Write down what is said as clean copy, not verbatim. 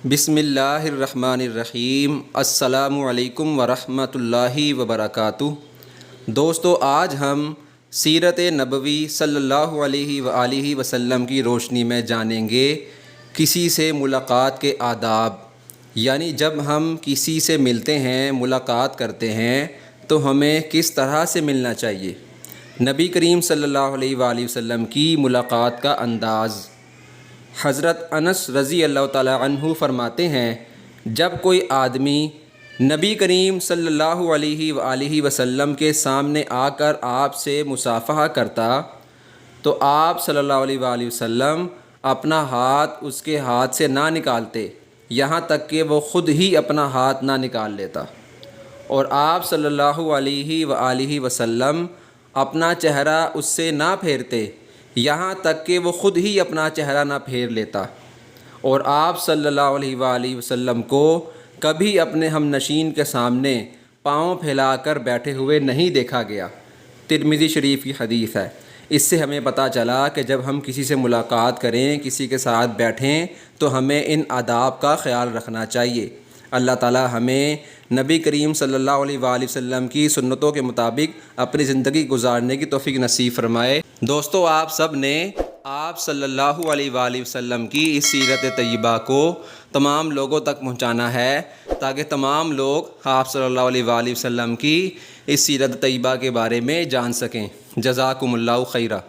بسم اللہ الرحمن الرحیم۔ السلام علیکم ورحمۃ اللہ وبرکاتہ۔ دوستو، آج ہم سیرت نبوی صلی اللہ علیہ وآلہ وسلم کی روشنی میں جانیں گے کسی سے ملاقات کے آداب، یعنی جب ہم کسی سے ملتے ہیں، ملاقات کرتے ہیں تو ہمیں کس طرح سے ملنا چاہیے۔ نبی کریم صلی اللہ علیہ وآلہ وسلم کی ملاقات کا انداز۔ حضرت انس رضی اللہ تعالیٰ عنہ فرماتے ہیں، جب کوئی آدمی نبی کریم صلی اللہ علیہ وآلہ وسلم کے سامنے آ کر آپ سے مصافحہ کرتا تو آپ صلی اللہ علیہ وآلہ وسلم اپنا ہاتھ اس کے ہاتھ سے نہ نکالتے، یہاں تک کہ وہ خود ہی اپنا ہاتھ نہ نکال لیتا، اور آپ صلی اللہ علیہ وآلہ وسلم اپنا چہرہ اس سے نہ پھیرتے، یہاں تک کہ وہ خود ہی اپنا چہرہ نہ پھیر لیتا، اور آپ صلی اللہ علیہ وآلہ وسلم کو کبھی اپنے ہم نشین کے سامنے پاؤں پھیلا کر بیٹھے ہوئے نہیں دیکھا گیا۔ ترمذی شریف کی حدیث ہے۔ اس سے ہمیں پتہ چلا کہ جب ہم کسی سے ملاقات کریں، کسی کے ساتھ بیٹھیں تو ہمیں ان آداب کا خیال رکھنا چاہیے۔ اللہ تعالی ہمیں نبی کریم صلی اللہ علیہ وآلہ وسلم کی سنتوں کے مطابق اپنی زندگی گزارنے کی توفیق نصیب فرمائے۔ دوستو، آپ سب نے آپ صلی اللہ علیہ وآلہ وسلم کی اس سیرت طیبہ کو تمام لوگوں تک پہنچانا ہے، تاکہ تمام لوگ آپ صلی اللہ علیہ وآلہ وسلم کی اس سیرت طیبہ کے بارے میں جان سکیں۔ جزاکم اللہ خیرہ۔